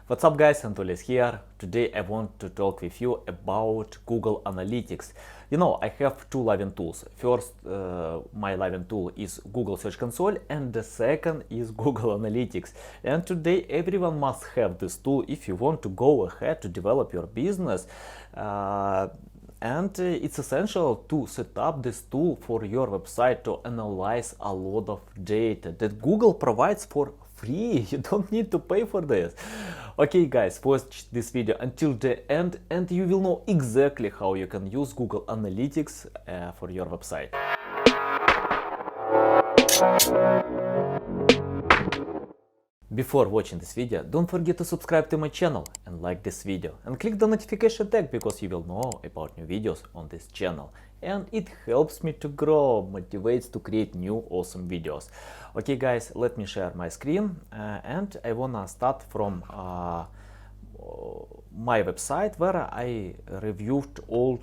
What's up guys, Anatoly here. Today I want to talk with you about Google Analytics. You know, I have two Living tools. First, my Living tool is Google Search Console and the second is Google Analytics. And today everyone must have this tool if you want to go ahead to develop your business. And it's essential to set up this tool for your website to analyze a lot of data that Google provides for free. You don't need to pay for this. Okay guys, watch this video until the end and you will know exactly how you can use Google Analytics for your website. Before watching this video, don't forget to subscribe to my channel and like this video and click the notification tag because you will know about new videos on this channel and it helps me to grow, motivates to create new awesome videos. Okay guys, let me share my screen and I wanna start from my website where I reviewed all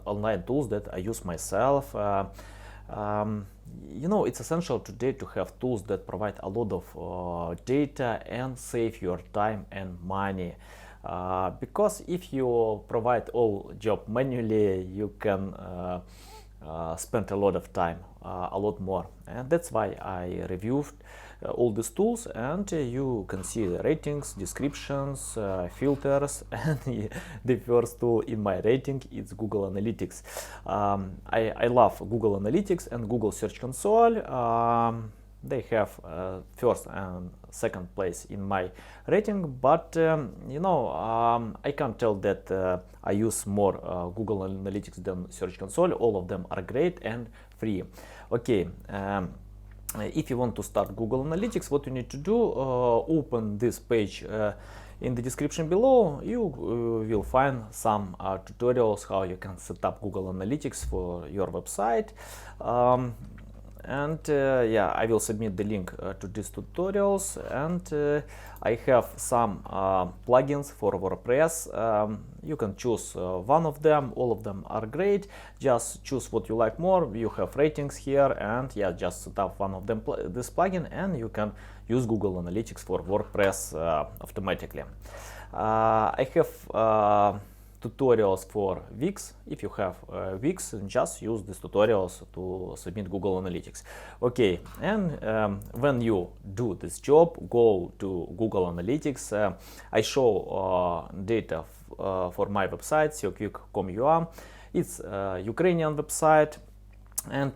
online tools that I use myself. You know, it's essential today to have tools that provide a lot of data and save your time and money. Because if you provide all job manually, you can spend a lot of time, a lot more. And that's why I reviewed all these tools, and you can see the ratings, descriptions, filters, and the first tool in my rating is Google Analytics. I love Google Analytics and Google Search Console. They have first and second place in my rating, but you know, I can't tell that I use more Google Analytics than Search Console. All of them are great and free. Okay. If you want to start Google Analytics, what you need to do, open this page. In the description below, you will find some tutorials how you can set up Google Analytics for your website. Yeah, I will submit the link to these tutorials, and I have some plugins for WordPress. You can choose one of them. All of them are great. Just choose what you like more. You have ratings here, and yeah, just set up one of them, this plugin, and you can use Google Analytics for WordPress automatically. I have tutorials for Wix. If you have Wix, just use these tutorials to submit Google Analytics. Okay, and when you do this job, go to Google Analytics. I show data for my website, SEOquick.com.ua. It's a Ukrainian website, and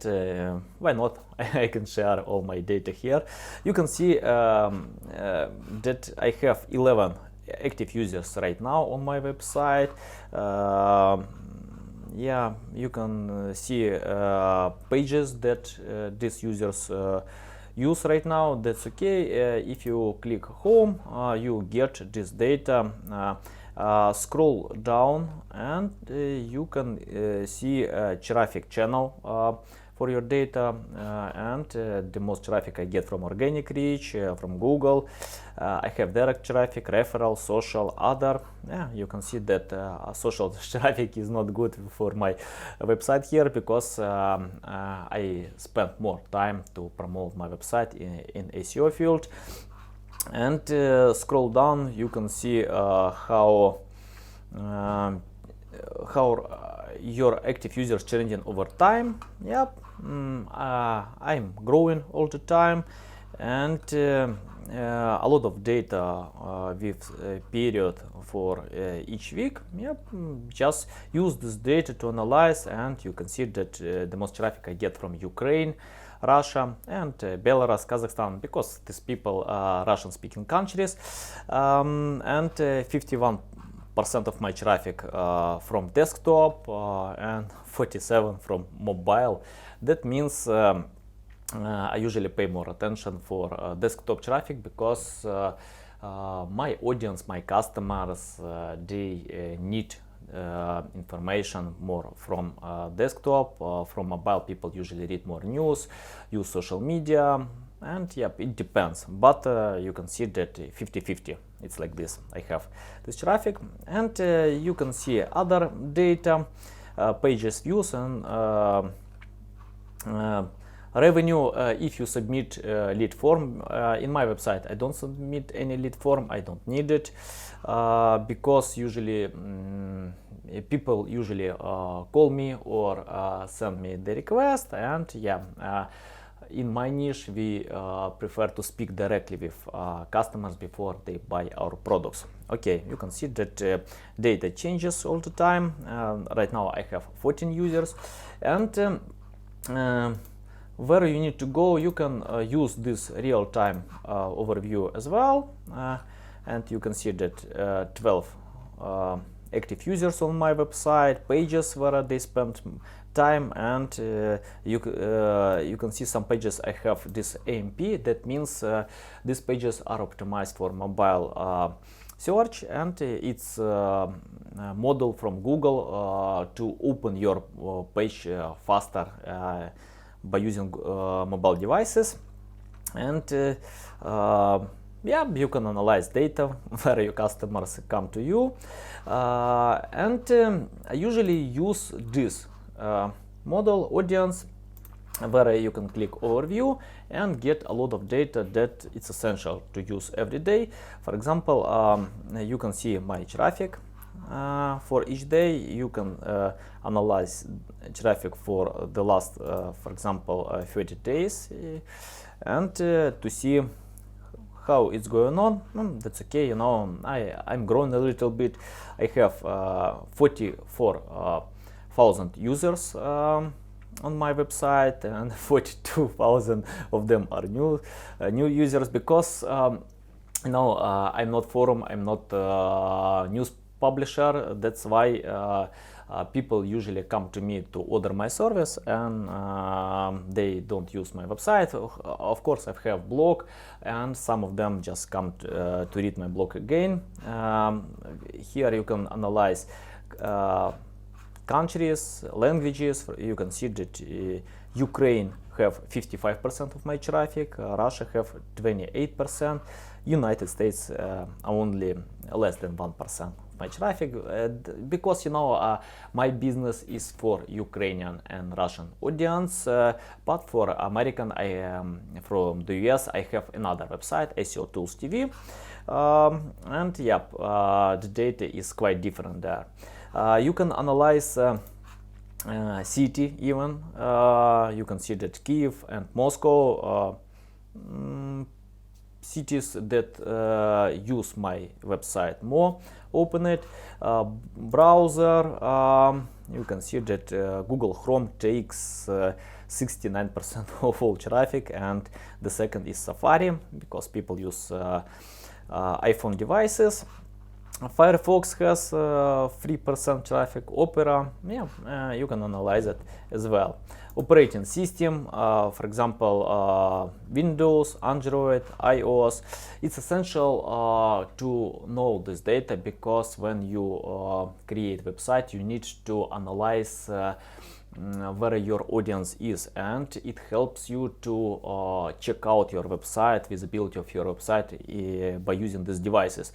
why not? I can share all my data here. You can see that I have 11 active users right now on my website. Yeah, you can see pages that these users use right now. That's okay. If you click home, you get this data. Scroll down and you can see traffic channel for your data, and the most traffic I get from organic reach, from Google. I have direct traffic, referral, social, other. Yeah, you can see that social traffic is not good for my website here because I spent more time to promote my website in SEO field. And scroll down, you can see how your active users changing over time. Yep, I'm growing all the time, and a lot of data with a period for each week. Yep, just use this data to analyze, and you can see that the most traffic I get from Ukraine, Russia, and Belarus, Kazakhstan, because these people are Russian-speaking countries, and 51% of my traffic from desktop and 47% from mobile. That means I usually pay more attention for desktop traffic because my audience, my customers, they need information more from desktop. From mobile, people usually read more news, use social media, and yep, it depends, but you can see that 50-50, it's like this. I have this traffic, and you can see other data, pages views, and revenue if you submit lead form. In my website I don't submit any lead form, I don't need it, because usually people usually call me or send me the request, and yeah, in my niche we prefer to speak directly with customers before they buy our products. Okay, you can see that data changes all the time. Right now I have 14 users, and where you need to go, you can use this real-time overview as well, and you can see that 12 active users on my website, pages where they spend time, and you can see some pages I have this AMP. That means these pages are optimized for mobile search, and it's a model from Google to open your page faster by using mobile devices. And yeah, you can analyze data where your customers come to you, and I usually use this model audience, where you can click overview and get a lot of data that it's essential to use every day. For example, you can see my traffic for each day. You can analyze traffic for the last, for example, 30 days, and to see how it's going on. That's okay, you know, I'm growing a little bit. I have 44,000 users on my website, and 42,000 of them are new users, because you know, I'm not forum, I'm not news publisher. That's why people usually come to me to order my service, and they don't use my website. Of course, I have blog, and some of them just come to read my blog again. Here you can analyze countries, languages. You can see that Ukraine have 55% of my traffic, Russia have 28%, United States only less than 1% my traffic, because you know, my business is for Ukrainian and Russian audience, but for American, I am from the US, I have another website, SEO Tools TV, and yeah, the data is quite different there. You can analyze city even. You can see that Kyiv and Moscow, cities that use my website more, open it. Browser, you can see that Google Chrome takes 69% of all traffic, and the second is Safari, because people use iPhone devices. Firefox has 3% traffic. Opera, yeah, you can analyze it as well. Operating system, for example, Windows, Android, iOS. It's essential to know this data, because when you create website, you need to analyze where your audience is, and it helps you to check out your website, visibility of your website by using these devices,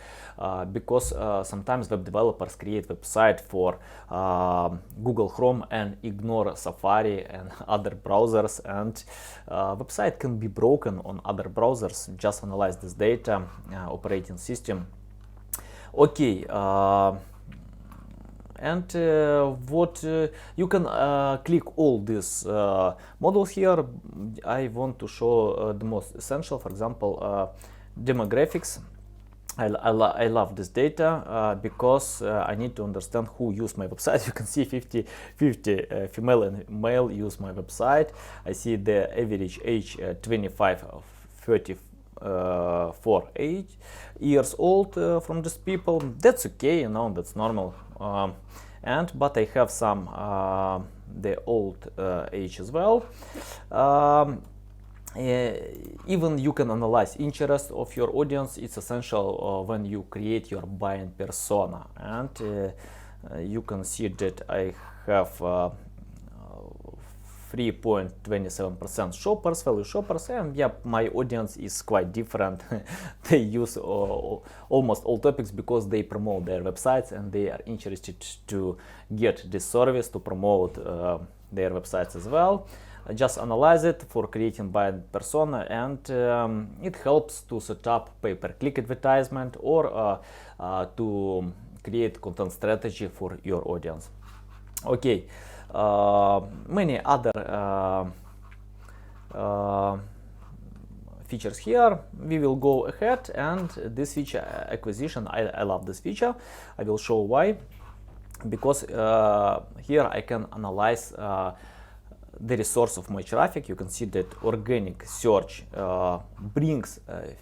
because sometimes web developers create website for Google Chrome and ignore Safari and other browsers, and website can be broken on other browsers. Just analyze this data, operating system. Okay, and what you can click all these models here. I want to show the most essential. For example, demographics. I love this data because I need to understand who use my website. You can see 50 female and male use my website. I see the average age 25 of 34 years old from these people. That's okay, you know, that's normal. But I have some the old age as well. Even you can analyze interest of your audience. It's essential when you create your buying persona, and you can see that I have 3.27% shoppers, value shoppers, and yeah, my audience is quite different. They use almost all topics because they promote their websites, and they are interested to get this service to promote their websites as well. just analyze it for creating brand persona, and it helps to set up pay-per-click advertisement or to create content strategy for your audience. Okay, many other features here. We will go ahead, and this feature acquisition, I love this feature. I will show why. Because here I can analyze the resource of my traffic. You can see that organic search brings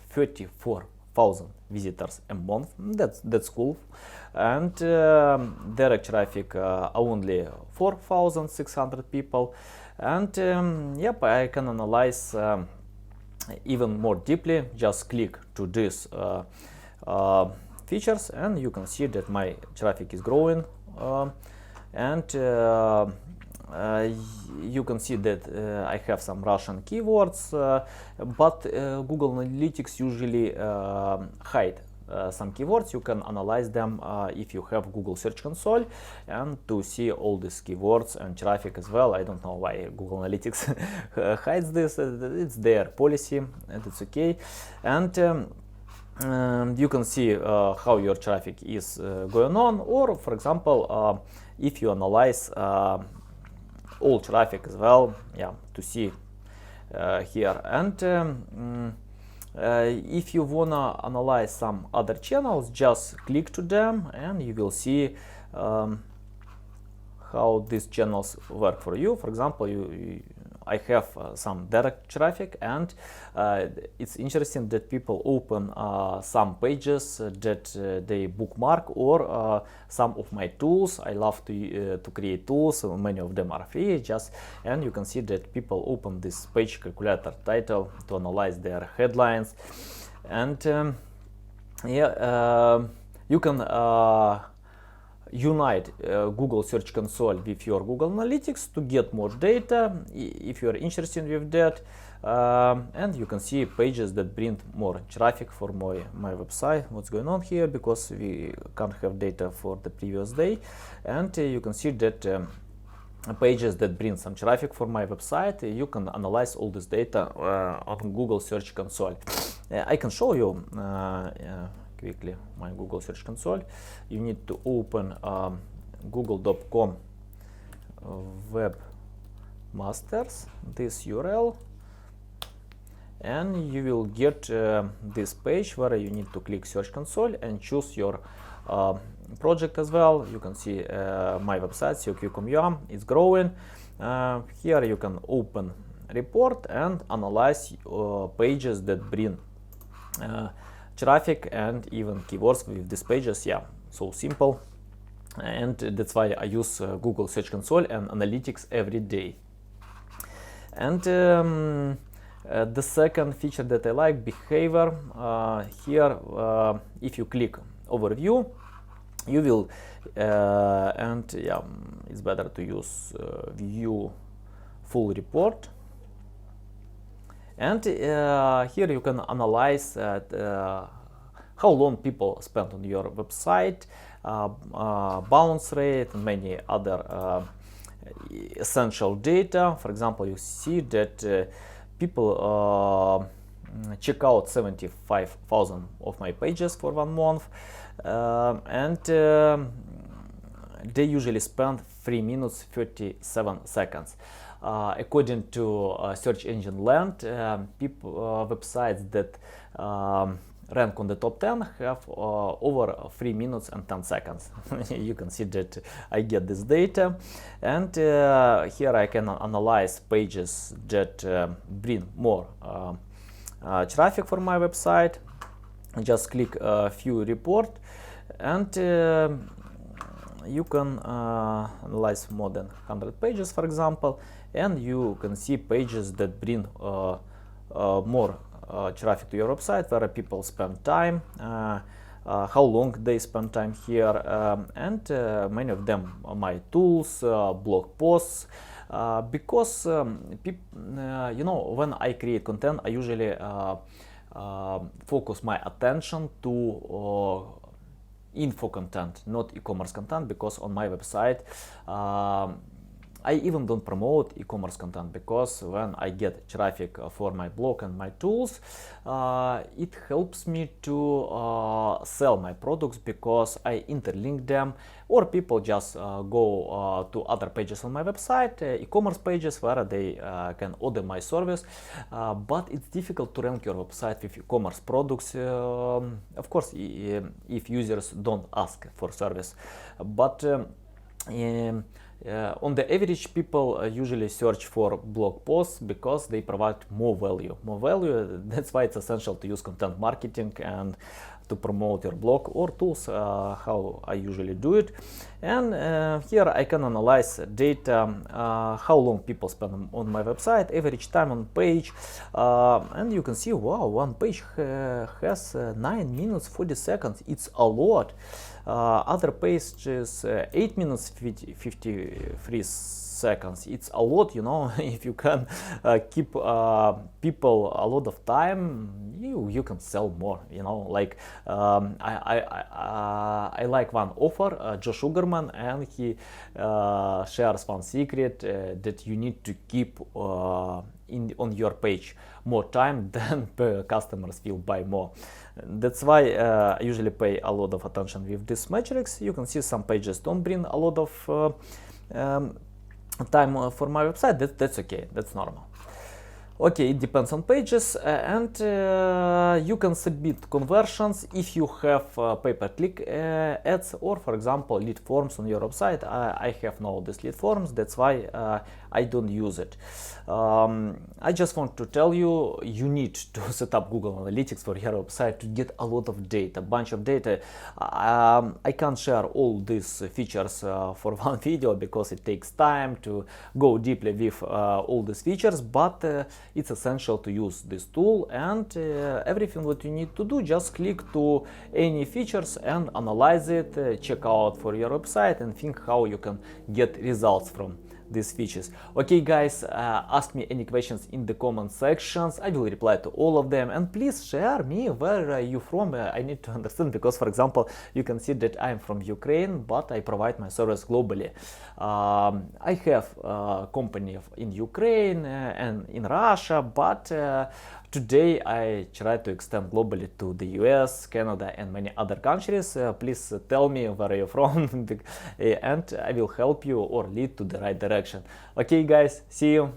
34,000 visitors a month. That's cool. And direct traffic only 4,600 people. And yep, I can analyze even more deeply. Just click to this features, and you can see that my traffic is growing, and you can see that I have some Russian keywords, but Google Analytics usually hide some keywords. You can analyze them if you have Google Search Console, and to see all these keywords and traffic as well. I don't know why Google Analytics hides this. It's their policy, and it's okay. And you can see how your traffic is going on, or for example, if you analyze all traffic as well, yeah, to see here. And if you wanna analyze some other channels, just click to them, and you will see how these channels work for you. For example, I have some direct traffic, and it's interesting that people open some pages that they bookmark, or some of my tools. I love to create tools, so many of them are free, and you can see that people open this page calculator title to analyze their headlines. And yeah, you can unite Google Search Console with your Google Analytics to get more data if you are interested with that, and you can see pages that bring more traffic for my website. What's going on here, because we can't have data for the previous day, and you can see that pages that bring some traffic for my website, you can analyze all this data on Google Search Console. I can show you quickly my Google Search Console. You need to open google.com webmasters, this URL, and you will get this page where you need to click Search Console and choose your project as well. You can see my website, SEOQ.com, is growing. Here you can open report and analyze pages that bring traffic and even keywords with these pages. Yeah, so simple, and that's why I use Google Search Console and Analytics every day. And the second feature that I like, behavior. Here, if you click overview, you will and yeah, it's better to use view full report. And here you can analyze how long people spend on your website, bounce rate, and many other essential data. For example, you see that people check out 75,000 of my pages for 1 month, and they usually spend 3 minutes 37 seconds. According to Search Engine Land, websites that rank on the top 10 have over 3 minutes and 10 seconds. You can see that I get this data, and here I can analyze pages that bring more traffic for my website. Just click view report, and you can analyze more than 100 pages, for example, and you can see pages that bring more traffic to your website, where people spend time, how long they spend time here, and many of them are my tools, blog posts, because you know, when I create content, I usually focus my attention to info content, not e-commerce content, because on my website I even don't promote e-commerce content, because when I get traffic for my blog and my tools, it helps me to sell my products, because I interlink them, or people just go to other pages on my website, e-commerce pages, where they can order my service. But it's difficult to rank your website with e-commerce products, of course, if users don't ask for service. But on the average, people usually search for blog posts because they provide more value. That's why it's essential to use content marketing and to promote your blog or tools, how I usually do it. And here I can analyze data, how long people spend on my website, average time on page, and you can see, wow, one page has 9 minutes 40 seconds. It's a lot. Other pages 8 minutes 53 seconds. It's a lot, you know. If you can keep people a lot of time, you can sell more, you know. Like I like one author, Josh Sugarman, and he shares one secret that you need to keep on your page more time than customers will buy more. That's why I usually pay a lot of attention with these metrics. You can see some pages don't bring a lot of time for my website. That's okay, that's normal. Okay, it depends on pages, and you can submit conversions if you have pay-per-click ads, or for example lead forms on your website. I have now these lead forms, that's why I don't use it. I just want to tell you, you need to set up Google Analytics for your website to get a lot of data, bunch of data. I can't share all these features for one video, because it takes time to go deeply with all these features, but it's essential to use this tool, and everything what you need to do, just click to any features and analyze it, check out for your website, and think how you can get results from these features. Okay guys, ask me any questions in the comment sections. I will reply to all of them, and please share me where are you from. I need to understand, because for example you can see that I'm from Ukraine, but I provide my service globally. I have a company in Ukraine and in Russia, but today I try to extend globally to the US, Canada, and many other countries. Please tell me where you're from, and I will help you or lead to the right direction. Okay guys, see you.